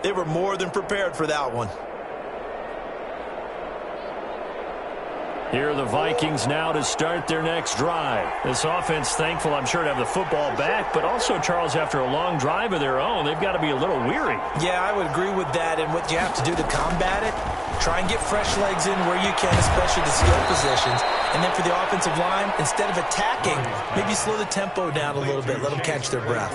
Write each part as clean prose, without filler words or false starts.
They were more than prepared for that one. Here are the Vikings now to start their next drive. This offense, thankful, I'm sure, to have the football back, but also, Charles, after a long drive of their own, they've got to be a little weary. Yeah, I would agree with that, and what you have to do to combat it, try and get fresh legs in where you can, especially the skill positions, and then for the offensive line, instead of attacking, maybe slow the tempo down a little bit, let them catch their breath.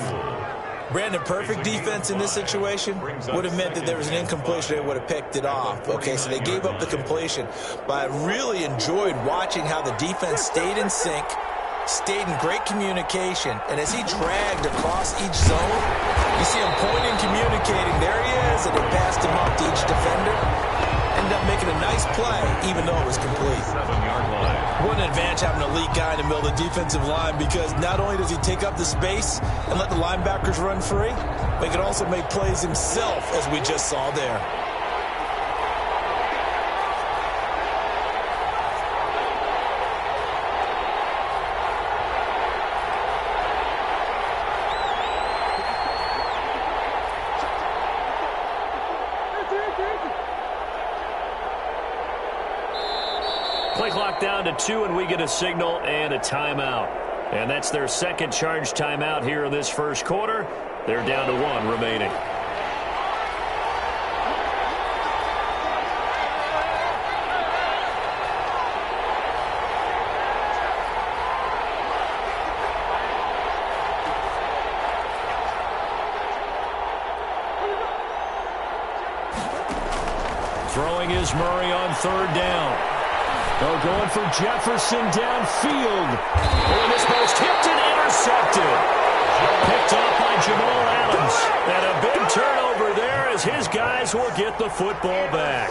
Brandon, perfect defense in this situation would have meant that there was an incompletion. They would have picked it off. Okay, so they gave up the completion. But I really enjoyed watching how the defense stayed in sync, stayed in great communication, and as he dragged across each zone, you see him pointing, communicating. There he is, and they passed him up to each defender. Ended up making a nice play, even though it was complete. 7-yard line. What an advantage having an elite guy in the middle of the defensive line, because not only does he take up the space and let the linebackers run free, but he can also make plays himself, as we just saw there. Play clock down to 2, and we get a signal and a timeout. And that's their second charge timeout here in this first quarter. They're down to 1 remaining. Throwing is Murray on 3rd down. They're going for Jefferson downfield. And this ball's tipped and intercepted. Picked off by Jamal Adams. And a big turnover there as his guys will get the football back.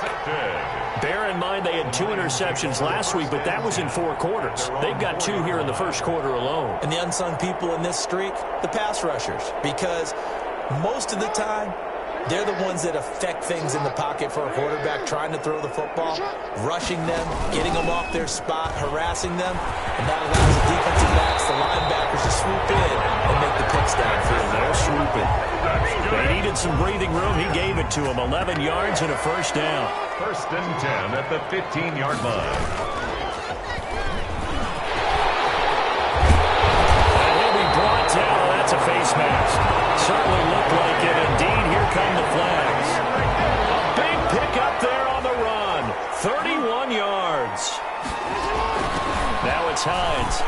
Bear in mind they had 2 interceptions last week, but that was in 4 quarters. They've got 2 here in the first quarter alone. And the unsung people in this streak, the pass rushers, because most of the time, they're the ones that affect things in the pocket for a quarterback, trying to throw the football, rushing them, getting them off their spot, harassing them, and that allows the defensive backs, the linebackers, to swoop in and make the picks downfield. They're swooping. They needed some breathing room. He gave it to them. 11 yards and a first down. 1st and 10 at the 15-yard line. And he'll be brought down. That's a face mask. Certainly looked like it. Indeed, here come the flags. A big pickup there on the run. 31 yards. Now it's Hines.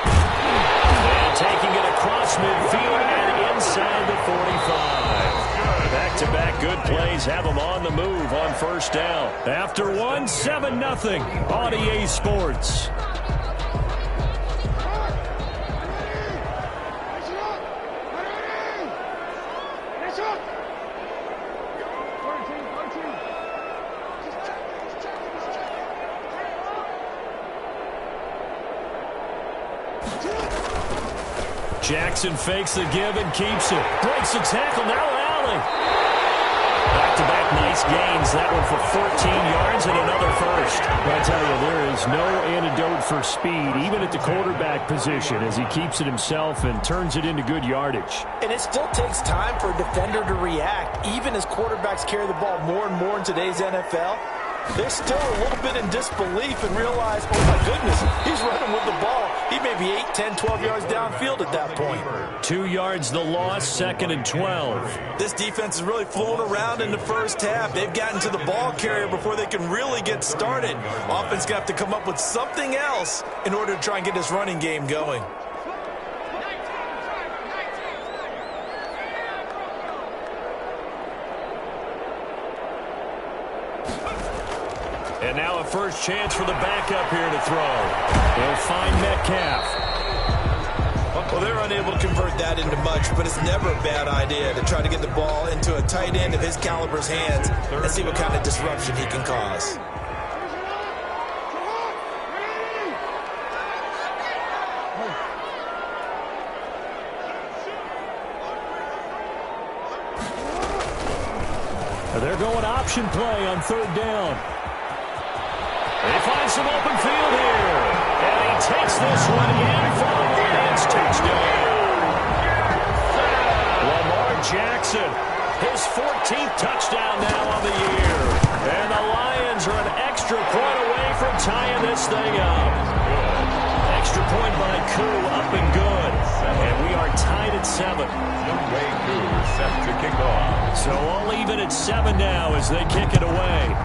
And taking it across midfield and inside the 45. Back-to-back good plays have them on the move on 1st down. After 1, 7-0 on EA Sports. Jackson fakes the give and keeps it. Breaks the tackle. Now Alley. Back-to-back nice gains. That one for 14 yards and another first. I tell you, there is no antidote for speed, even at the quarterback position, as he keeps it himself and turns it into good yardage. And it still takes time for a defender to react. Even as quarterbacks carry the ball more and more in today's NFL, they're still a little bit in disbelief and realize, oh my goodness, he's running with the ball. He may be 8, 10, 12 yards downfield at that point. 2 yards the loss, 2nd and 12. This defense is really flown around in the first half. They've gotten to the ball carrier before they can really get started. Offense going to have to come up with something else in order to try and get this running game going. And now a first chance for the backup here to throw. They'll find Metcalf. Well, they're unable to convert that into much, but it's never a bad idea to try to get the ball into a tight end of his caliber's hands and see what kind of disruption he can cause. They're going option play on 3rd down. They find some open field here. And he takes this one in for the Lions touchdown. Lamar Jackson His 14th touchdown now on the year. And the Lions are an extra point away from tying this thing up. Extra point by Koo, up and good. And we are tied at 7. Youngway Koo set to kick off. So all even at 7 now as they kick it away.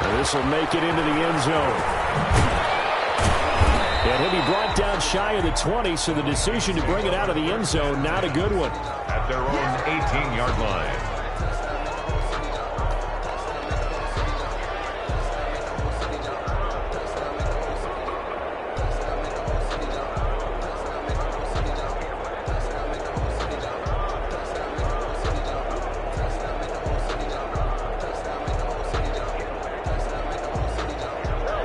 And this will make it into the end zone. And he'll be brought down shy of the 20, so the decision to bring it out of the end zone, not a good one. At their own 18-yard line.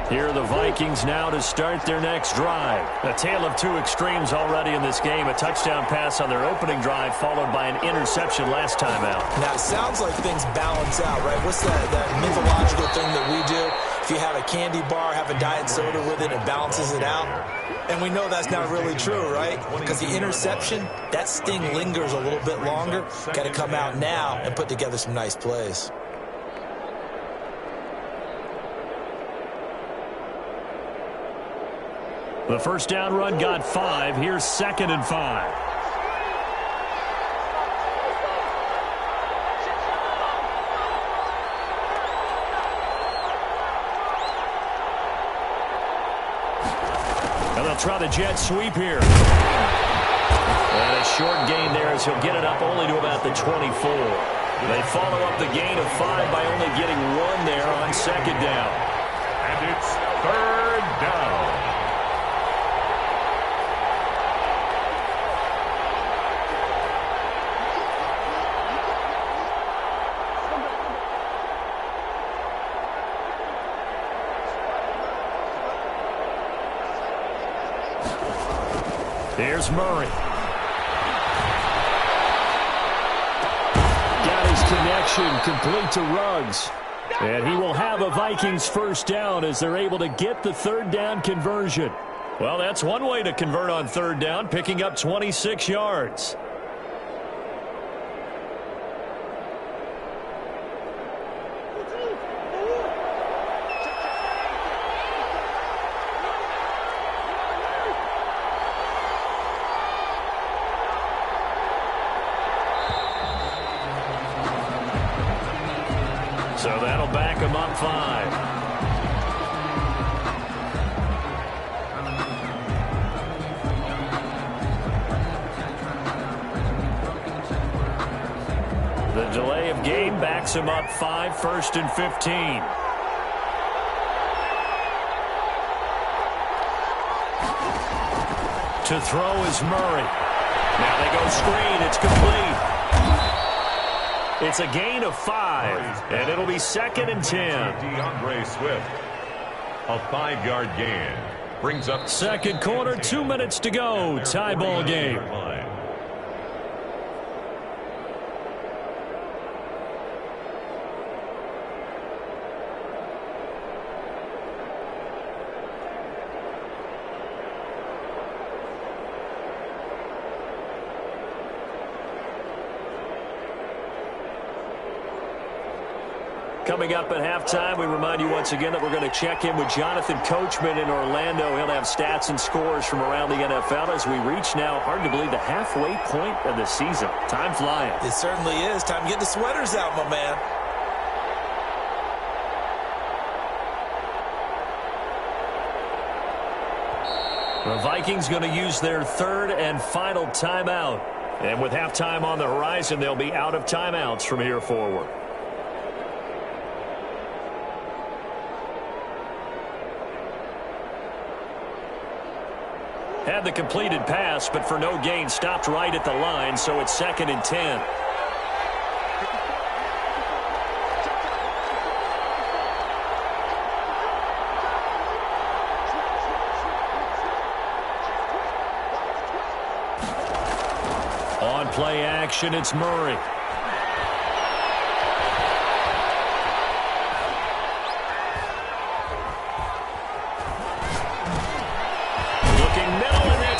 Here are the Vikings now to start their next drive. A tale of two extremes already in this game. A touchdown pass on their opening drive, followed by an interception last time out. Now, it sounds like things balance out, right? What's that mythological thing that we do? If you have a candy bar, have a diet soda with it, it balances it out. And we know that's not really true, right? Because the interception, that sting lingers a little bit longer. Got to come out now and put together some nice plays. The first down run got 5. Here's 2nd and 5. And they'll try the jet sweep here. And a short gain there as he'll get it up only to about the 24. They follow up the gain of 5 by only getting 1 there on 2nd down. And it's 3rd down. Here's Murray. Got his connection complete to Ruggs. And he will have a Vikings first down as they're able to get the 3rd down conversion. Well, that's one way to convert on 3rd down, picking up 26 yards. So that'll back him up 5. The delay of game backs him up 5, 1st and 15. To throw is Murray. Now they go screen. It's complete. It's a gain of 5, and it'll be 2nd and 10. DeAndre Swift, a 5-yard gain, brings up 2nd quarter, 2 minutes to go. Tie ball game. Coming up at halftime, we remind you once again that we're going to check in with Jonathan Coachman in Orlando. He'll have stats and scores from around the NFL as we reach now, hard to believe, the halfway point of the season. Time flying. It certainly is. Time to get the sweaters out, my man. The Vikings going to use their 3rd and final timeout. And with halftime on the horizon, they'll be out of timeouts from here forward. Had the completed pass, but for no gain, stopped right at the line, so it's 2nd and 10. On play action, it's Murray.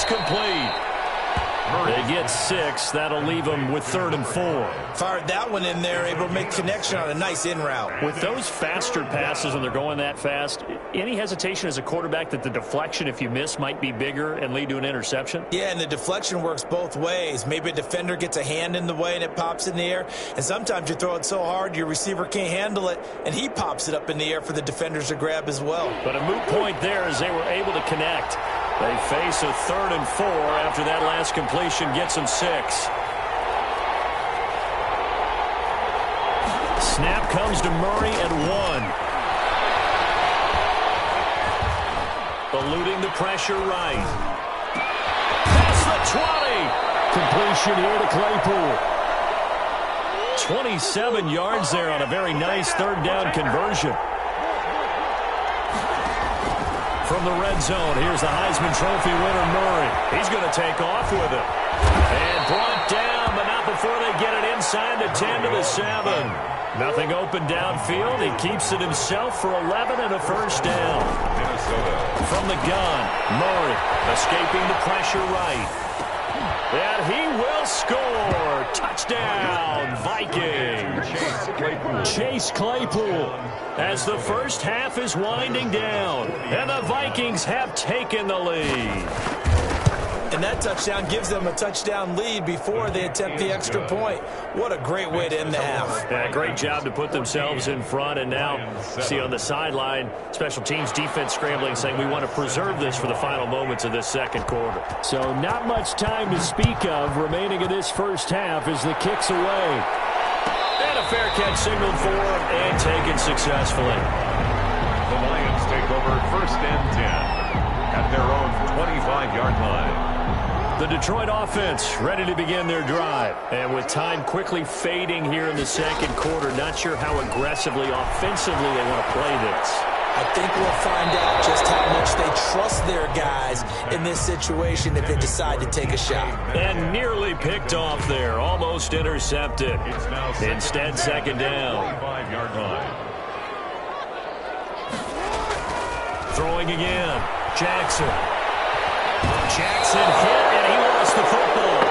Complete. They get 6. That'll leave them with 3rd and 4. Fired that one in there, able to make connection on a nice in route. With those faster passes when they're going that fast, any hesitation as a quarterback that the deflection, if you miss, might be bigger and lead to an interception? Yeah, and the deflection works both ways. Maybe a defender gets a hand in the way and it pops in the air. And sometimes you throw it so hard your receiver can't handle it, and he pops it up in the air for the defenders to grab as well. But a moot point there as they were able to connect. They face a 3rd and 4 after that last completion gets them 6. Snap comes to Murray at 1. Eluding the pressure right. Past the 20. Completion here to Claypool. 27 yards there on a very nice 3rd down conversion. From the red zone, here's the Heisman Trophy winner, Murray. He's going to take off with it. And brought down, but not before they get it inside the 10 to the 7. Nothing open downfield. He keeps it himself for 11 and a 1st down. From the gun, Murray escaping the pressure right. And he will score. Touchdown, Vikings. Chase Claypool as the first half is winding down. And the Vikings have taken the lead. And that touchdown gives them a touchdown lead before they attempt the extra point. What a great way to end the half. Yeah, great job to put themselves in front. And now, see on the sideline, special teams defense scrambling, saying we want to preserve this for the final moments of this 2nd quarter. So not much time to speak of remaining in this first half as the kick's away. And a fair catch signaled for and taken successfully. The Lions take over 1st and 10 at their own 25-yard line. The Detroit offense ready to begin their drive. And with time quickly fading here in the 2nd quarter, not sure how aggressively, offensively they want to play this. I think we'll find out just how much they trust their guys in this situation if they decide to take a shot. And nearly picked off there, almost intercepted. Instead, 2nd down. 25-yard line. Throwing again, Jackson. Jackson hit, and he lost the football.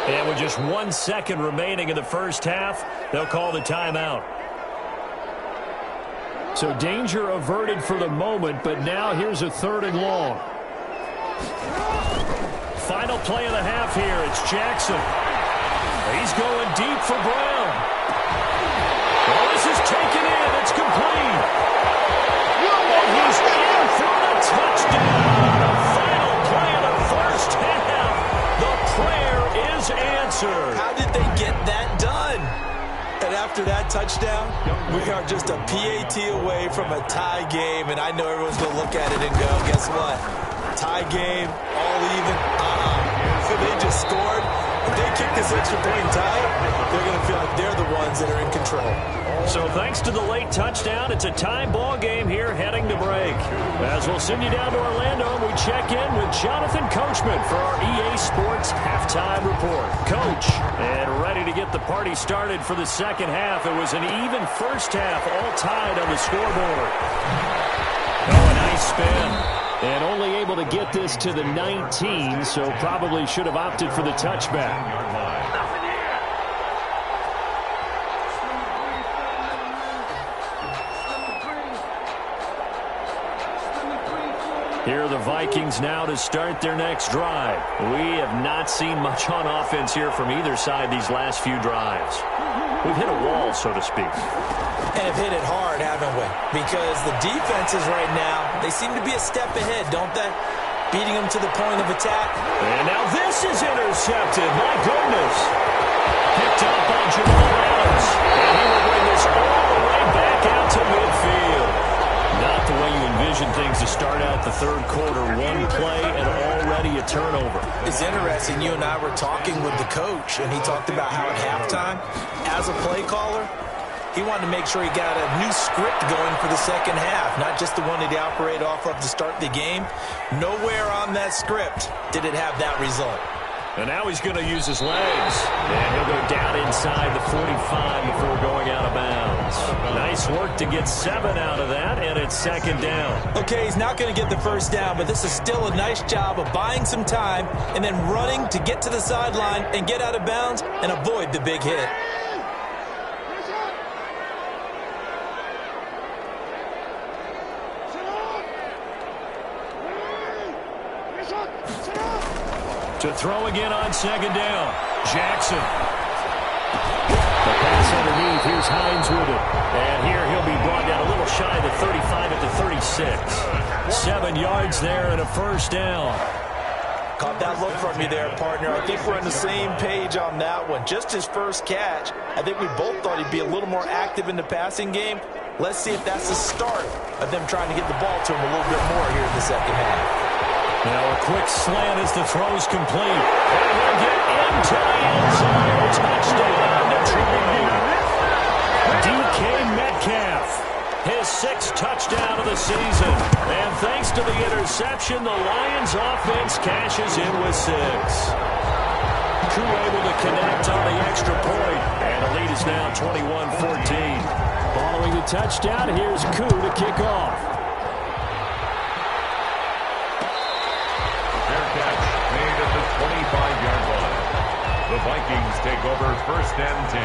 And with just 1 second remaining in the first half, they'll call the timeout. So danger averted for the moment, but now here's a 3rd and long. Final play of the half here. It's Jackson. He's going deep for Brown. Well, this is taken in. It's complete. And he's in for the touchdown. The final play of the first half. The prayer is answered. How did they get that done? And after that touchdown, we are just a PAT away from a tie game. And I know everyone's going to look at it and go, guess what? Tie game, all even. So they just scored. If they kick this extra point and tie it, they're going to feel like they're the ones that are in control. So thanks to the late touchdown, it's a tie ball game here heading to break. As we'll send you down to Orlando, we check in with Jonathan Coachman for our EA Sports Halftime Report. Coach, and ready to get the party started for the 2nd half. It was an even first half, all tied on the scoreboard. Oh, a nice spin. And only able to get this to the 19, so probably should have opted for the touchback. Here are the Vikings now to start their next drive. We have not seen much on offense here from either side these last few drives. We've hit a wall, so to speak. And have hit it hard, haven't we? Because the defenses right now, they seem to be a step ahead, don't they? Beating them to the point of attack. And now this is intercepted. My goodness. Picked up by Jamal Adams. And he will bring this all the way back out to midfield. Not the way you envision things to start out the 3rd quarter. One play and already a turnover. It's interesting. You and I were talking with the coach, and he talked about how at halftime, as a play caller, he wanted to make sure he got a new script going for the 2nd half, not just the one that he operated off of to start the game. Nowhere on that script did it have that result. And now he's going to use his legs. And he'll go down inside the 45 before going out of bounds. Nice work to get 7 out of that, and it's second down. Okay, he's not going to get the first down, but this is still a nice job of buying some time and then running to get to the sideline and get out of bounds and avoid the big hit. To throw again on second down. Jackson. The pass underneath. Here's Hines with it. And here he'll be brought down a little shy of the 35 at the 36. 7 yards there and a first down. Caught that look from you there, partner. I think we're on the same page on that one. Just his first catch. I think we both thought he'd be a little more active in the passing game. Let's see if that's the start of them trying to get the ball to him a little bit more here in the second half. Now a quick slant as the throw's complete. And he'll get into the end zone. Touchdown, Detroit. DK Metcalf. His 6th touchdown of the season. And thanks to the interception, the Lions offense cashes in with 6. Koo able to connect on the extra point. And the lead is now 21-14. Following the touchdown, here's Koo to kick off. Made at the 25-yard line. The Vikings take over first and 10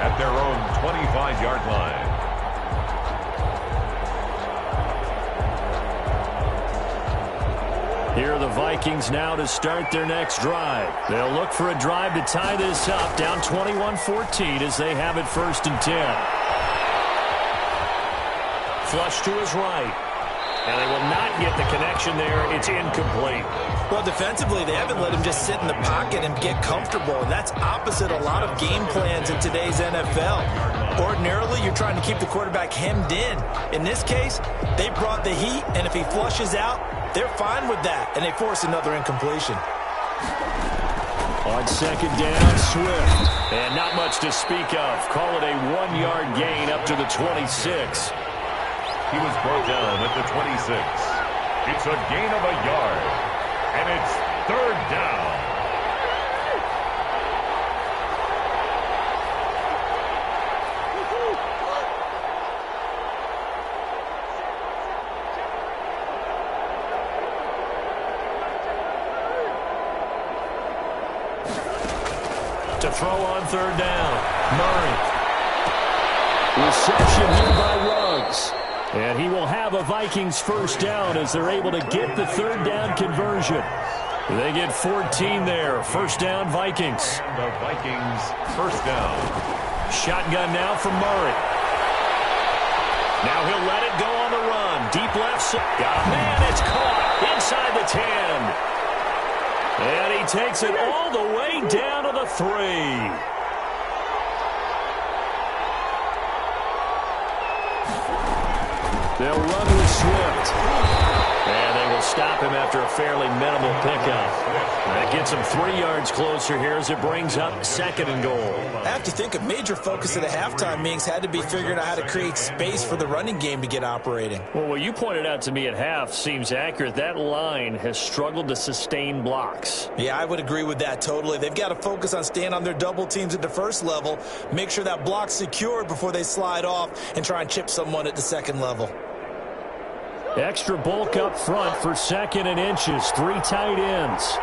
at their own 25-yard line. Here are the Vikings now to start their next drive. They'll look for a drive to tie this up, down 21-14 as they have it first and 10. Flush to his right. And they will not get the connection there. It's incomplete. Well, defensively, they haven't let him just sit in the pocket and get comfortable. And that's opposite a lot of game plans in today's NFL. Ordinarily, you're trying to keep the quarterback hemmed in. In this case, they brought the heat, and if he flushes out, they're fine with that, and they force another incompletion. On second down, Swift. And not much to speak of. Call it a 1-yard gain up to the 26. He was brought down at the 26. It's a gain of a yard, and it's third down. To throw on third down, Murray. Reception here by Ruggs. And he will have a Vikings first down as they're able to get the third down conversion. They get 14 there. First down, Vikings. The Vikings first down. Shotgun now from Murray. Now he'll let it go on the run. Deep left side. Got a man. It's caught inside the 10. And he takes it all the way down to the 3. They'll run with Swift. And they will stop him after a fairly minimal pickup. That gets him 3 yards closer here as it brings up second and goal. I have to think a major focus of the halftime meetings had to be figuring out how to create space for the running game to get operating. Well, what you pointed out to me at half seems accurate. That line has struggled to sustain blocks. Yeah, I would agree with that totally. They've got to focus on staying on their double teams at the first level, make sure that block's secured before they slide off and try and chip someone at the second level. Extra bulk up front for second and inches. 3 tight ends.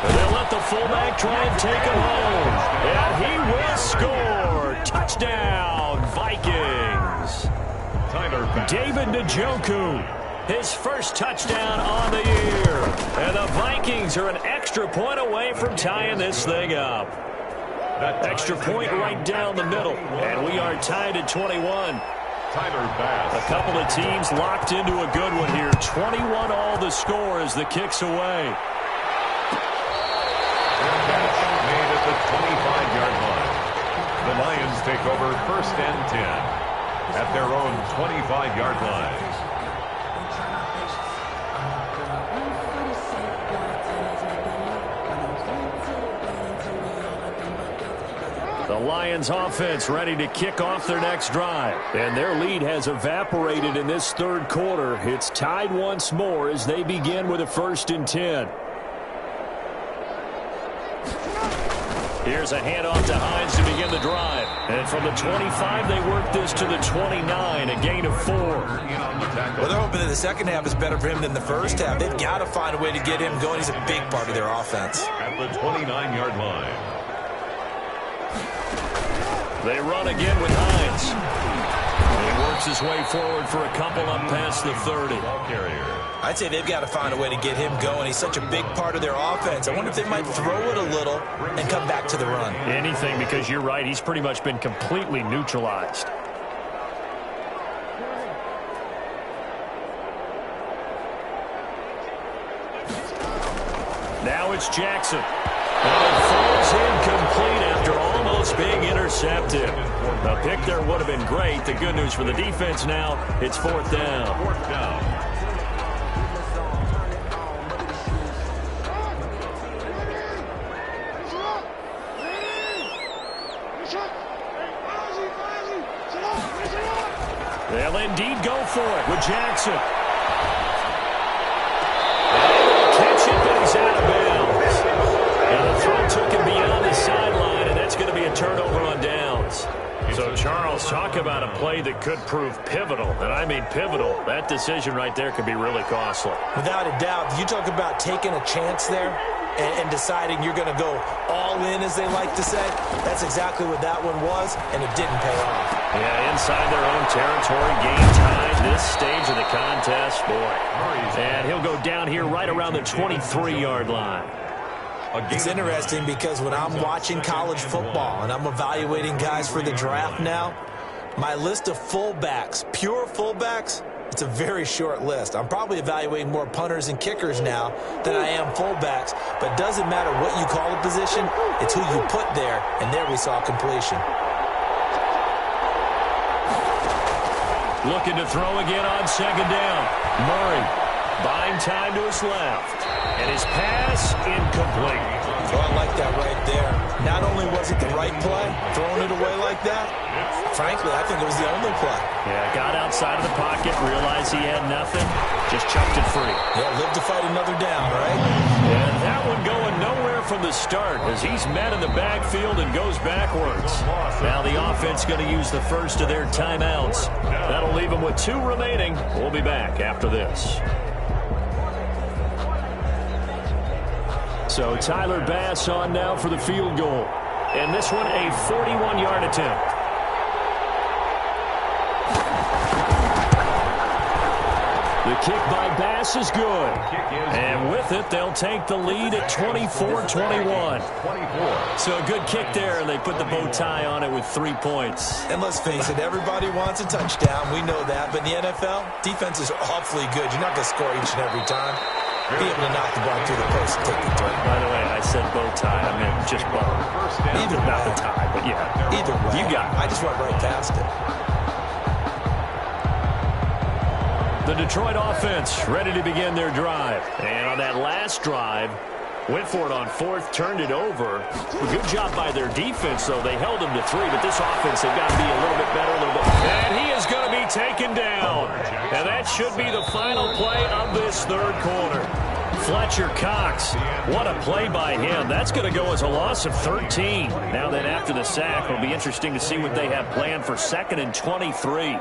And they'll let the fullback try and take it home. And he will score. Touchdown, Vikings. David Njoku, his first touchdown on the year. And the Vikings are an extra point away from tying this thing up. Extra point right down the middle. And we are tied at 21. A couple of teams locked into a good one here. 21 all the score as the kick's away. Made at the 25-yard line. The Lions take over first and 10 at their own 25-yard line. The Lions offense ready to kick off their next drive. And their lead has evaporated in this third quarter. It's tied once more as they begin with a first and 10. Here's a handoff to Hines to begin the drive. And from the 25, they work this to the 29, a gain of 4. Well, they're hoping that the second half is better for him than the first half. They've got to find a way to get him going. He's a big part of their offense. At the 29-yard line. They run again with Hines. He works his way forward for a couple up past the 30. I'd say they've got to find a way to get him going. He's such a big part of their offense. I wonder if they might throw it a little and come back to the run. Anything, because you're right. He's pretty much been completely neutralized. Now it's Jackson. And it falls incomplete after almost being intercepted. A pick there would have been great. The good news for the defense now, it's 4th down. 4th down. They'll indeed go for it with Jackson. And catch it, but he's out of bounds. And the throw took him beyond the sideline, and that's going to be a turnover on downs. So, Charles, talk about a play that could prove pivotal, and I mean pivotal. That decision right there could be really costly. Without a doubt, you talk about taking a chance there and deciding you're going to go all in, as they like to say. That's exactly what that one was, and it didn't pay off. Yeah, inside their own territory, game time, this stage of the contest, boy. And he'll go down here right around the 23-yard line. It's interesting because when I'm watching college football and I'm evaluating guys for the draft now, my list of fullbacks, pure fullbacks, it's a very short list. I'm probably evaluating more punters and kickers now than I am fullbacks, but it doesn't matter what you call a position, it's who you put there, and there we saw completion. Looking to throw again on 2nd down. Murray buying time to his left. And his pass incomplete. Oh, I like that right there. Not only was it the right play, throwing it away like that, frankly, I think it was the only play. Yeah, got outside of the pocket, realized he had nothing, just chucked it free. Yeah, live to fight another down, right? And that one going nowhere from the start as he's met in the backfield and goes backwards. Now the offense going to use the first of their timeouts. That'll leave them with 2 remaining. We'll be back after this. So Tyler Bass on now for the field goal. And this one a 41-yard attempt. The kick by Bass is good. And with it, they'll take the lead at 24-21. So a good kick there, and they put the bow tie on it with 3 points. And let's face it, everybody wants a touchdown. We know that. But in the NFL, defenses are awfully good. You're not going to score each and every time. Be able to knock the ball through the post and take the throw. By the way, I said bow tie. I meant just bow. Either not way. the tie, but yeah. Either way. You got it. I just went right past it. The Detroit offense ready to begin their drive. And on that last drive, went for it on 4th, turned it over. A good job by their defense, though. They held them to 3, but this offense, they've got to be a little bit better, a little bit. And he is going to be taken down. And that should be the final play of this 3rd quarter. Fletcher Cox, what a play by him. That's going to go as a loss of 13. Now then, after the sack, it'll be interesting to see what they have planned for 2nd and 23.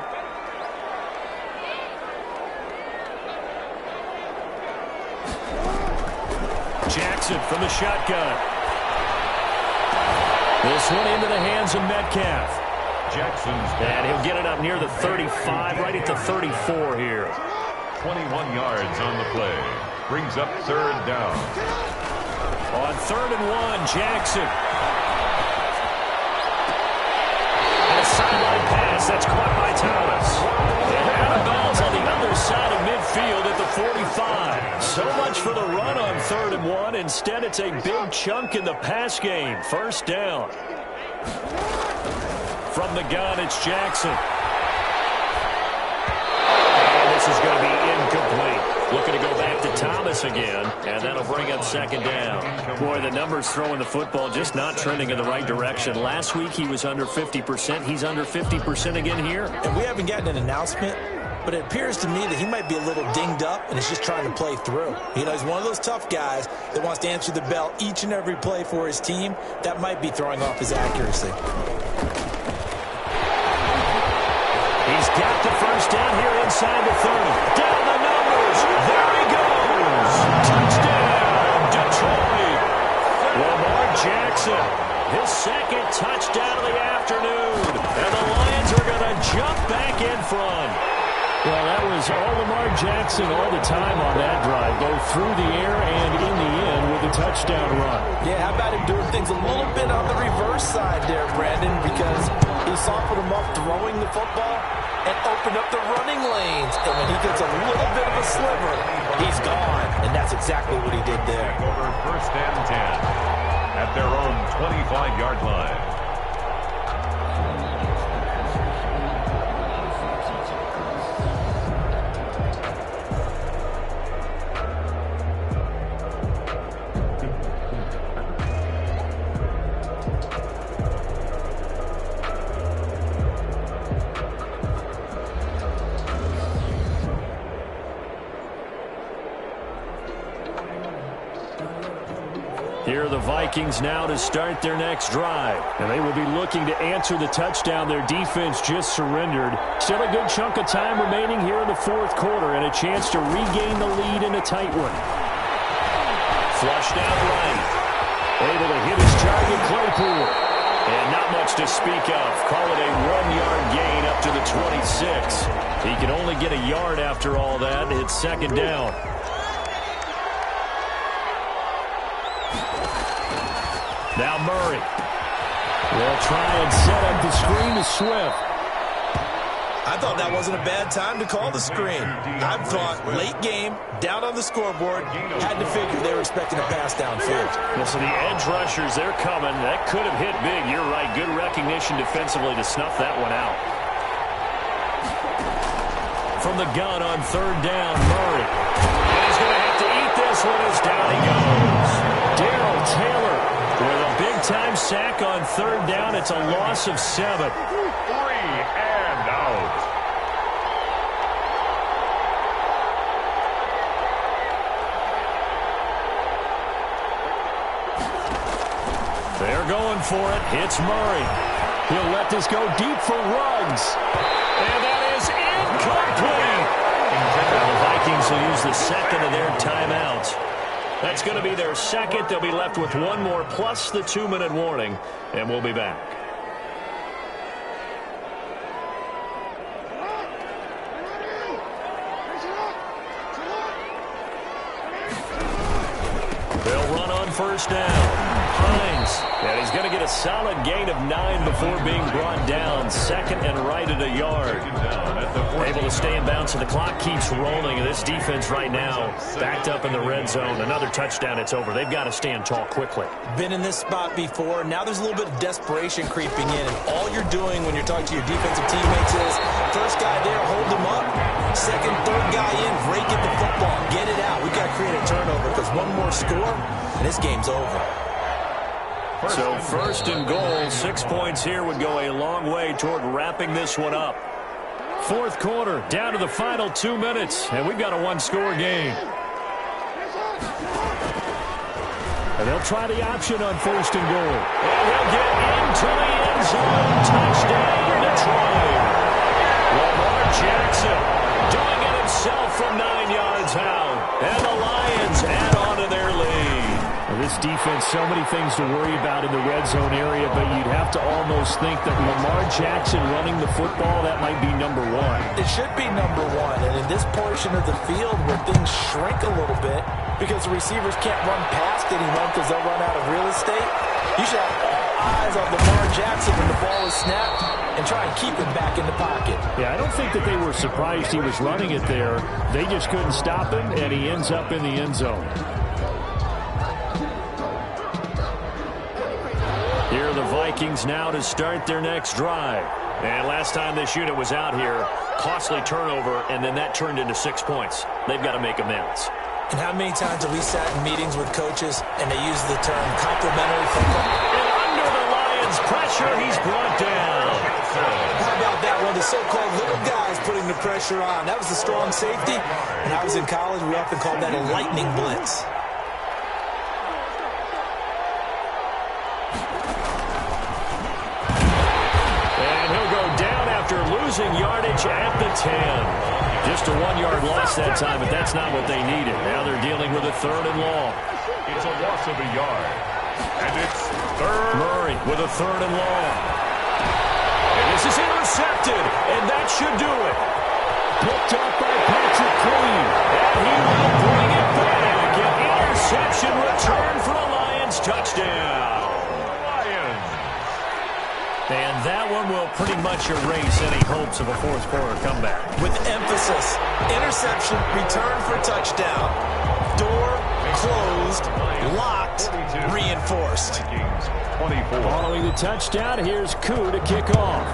Jackson from the shotgun. This one into the hands of Metcalf. Jackson's And he'll get it up near the 35, right at the 34 here. 21 yards on the play. Brings up 3rd down. On 3rd and 1, Jackson. And a sideline pass. That's caught by Thomas. And out of bounds on the other side of midfield at the 45. So much for the run on 3rd and 1. Instead, it's a big chunk in the pass game. 1st down. From the gun, it's Jackson. And this is going to be incomplete. Looking to go back to Thomas again, and that'll bring up 2nd down. Boy, the numbers throwing the football just not trending in the right direction. Last week he was under 50%. He's under 50% again here. And we haven't gotten an announcement but it appears to me that he might be a little dinged up and is just trying to play through. You know, he's one of those tough guys that wants to answer the bell each and every play for his team. That might be throwing off his accuracy. He's got the first down here inside the 30. Down the numbers. There he goes. Touchdown, Detroit. Lamar Jackson, his second touchdown of the afternoon. And the Lions are going to jump back in front. Well, that was all Lamar Jackson all the time on that drive, both through the air and in the end with a touchdown run. Yeah, how about him doing things a little bit on the reverse side there, Brandon, because he softened him up throwing the football and opened up the running lanes. And when he gets a little bit of a sliver, he's gone. And that's exactly what he did there. Over first and 10 at their own 25-yard line. Here are the Vikings now to start their next drive. And they will be looking to answer the touchdown their defense just surrendered. Still a good chunk of time remaining here in the fourth quarter and a chance to regain the lead in a tight one. Flushed out right. Able to hit his target, Claypool. And not much to speak of. Call it a 1-yard gain up to the 26. He can only get a yard after all that. It's second down. Now Murray will try and set up the screen to Swift. I thought that wasn't a bad time to call the screen. I thought late game, down on the scoreboard, had to figure they were expecting a pass downfield. Well, so the edge rushers, they're coming. That could have hit big. You're right. Good recognition defensively to snuff that one out. From the gun on third down, Murray. And he's going to have to eat this one as down he goes. Darrell Taylor with a big-time sack on third down. It's a loss of 7. 3 and out. They're going for it. It's Murray. He'll let this go deep for Ruggs. And that is incomplete. And the Vikings will use the second of their timeouts. That's going to be their second. They'll be left with one more plus the 2-minute warning. And we'll be back. They'll run on first down. Hines, and he's going to get a solid gain of 9 before being brought down. Second and right at a yard. Able to stay in bounds, and the clock keeps rolling. And this defense right now backed up in the red zone. Another touchdown, it's over. They've got to stand tall quickly. Been in this spot before. Now there's a little bit of desperation creeping in. And all you're doing when you're talking to your defensive teammates is, first guy there, hold him up. Second, third guy in, rake at the football. Get it out. We've got to create a turnover because one more score, and this game's over. So first and goal, 6 points here would go a long way toward wrapping this one up. Fourth quarter, down to the final 2 minutes, and we've got a one-score game. And they'll try the option on first and goal. And he'll get into the end zone. Touchdown, Detroit. Lamar Jackson doing it himself from 9 yards out. And the Lions add on to their lead. This defense, so many things to worry about in the red zone area, but you'd have to almost think that Lamar Jackson running the football, that might be number one. It should be number one, and in this portion of the field where things shrink a little bit because the receivers can't run past anyone because they'll run out of real estate, you should have all eyes on Lamar Jackson when the ball is snapped and try and keep him back in the pocket. Yeah, I don't think that they were surprised he was running it there. They just couldn't stop him, and he ends up in the end zone. Here are the Vikings now to start their next drive. And last time this unit was out here, costly turnover, and then that turned into 6 points. They've got to make amends. And how many times have we sat in meetings with coaches and they use the term complimentary football? And under the Lions' pressure, he's brought down. How about that one to so-called little guys putting the pressure on. That was a strong safety. When I was in college, we often called that a lightning blitz. And he'll go down after losing yardage at the 10. Just a 1-yard loss that time, but that's not what they needed. Now they're dealing with a 3rd and long. It's a loss of a yard. And it's third. Murray with a 3rd and long. And this is intercepted, and that should do it. Picked up by Patrick Queen, and he will bring it back. An interception return for the Lions. Touchdown. Lions. And that one will pretty much erase any hopes of a fourth-quarter comeback. With emphasis, interception, return for touchdown. Door closed, locked, reinforced. 24. Following the touchdown, here's Koo to kick off.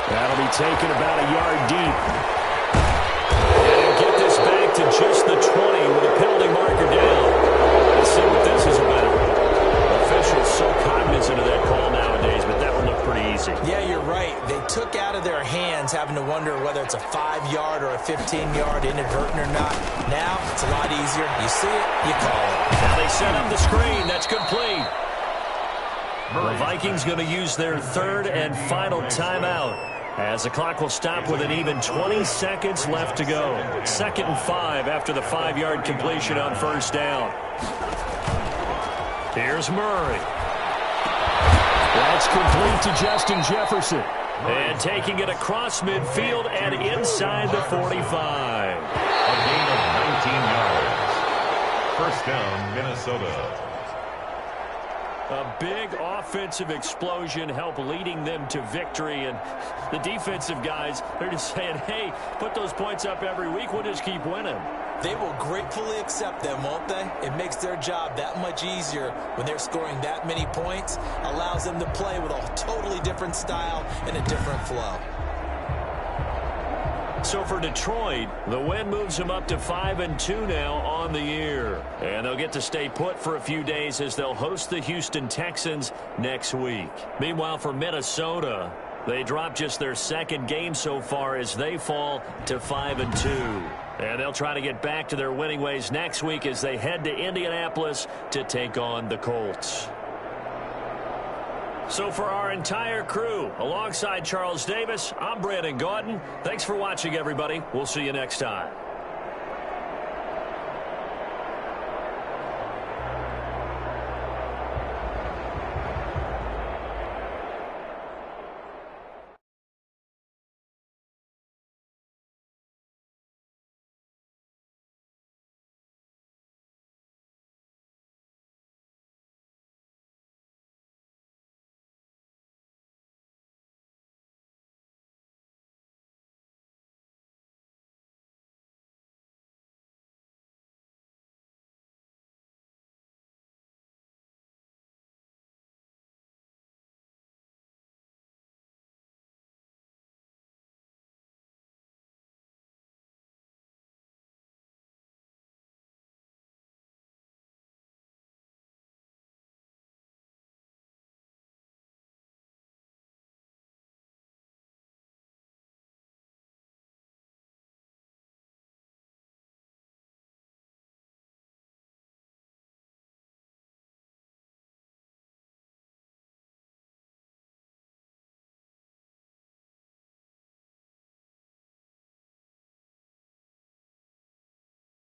That'll be taken about a yard deep. And he'll get this back to just the 20 with a penalty marker down. Let's see what this is about. Officials so cognizant of that call nowadays, but that one looked pretty easy. Yeah, you're right. They took out of their hands having to wonder whether it's a 5-yard or a 15-yard, inadvertent or not. Now, it's a lot easier. You see it, you call it. Now they set up the screen. That's complete. The Vikings going to use their 3rd and final timeout, as the clock will stop with an even 20 seconds left to go. 2nd and 5 after the 5-yard completion on 1st down. Here's Murray. That's complete to Justin Jefferson. And taking it across midfield and inside the 45. A gain of 19 yards. 1st down, Minnesota. A big offensive explosion helped leading them to victory. And the defensive guys, they're just saying, hey, put those points up every week. We'll just keep winning. They will gratefully accept them, won't they? It makes their job that much easier when they're scoring that many points. Allows them to play with a totally different style and a different flow. So for Detroit, the win moves them up to 5-2 now on the year. And they'll get to stay put for a few days as they'll host the Houston Texans next week. Meanwhile, for Minnesota, they drop just their 2nd game so far as they fall to 5-2. And they'll try to get back to their winning ways next week as they head to Indianapolis to take on the Colts. So for our entire crew, alongside Charles Davis, I'm Brandon Gautin. Thanks for watching, everybody. We'll see you next time.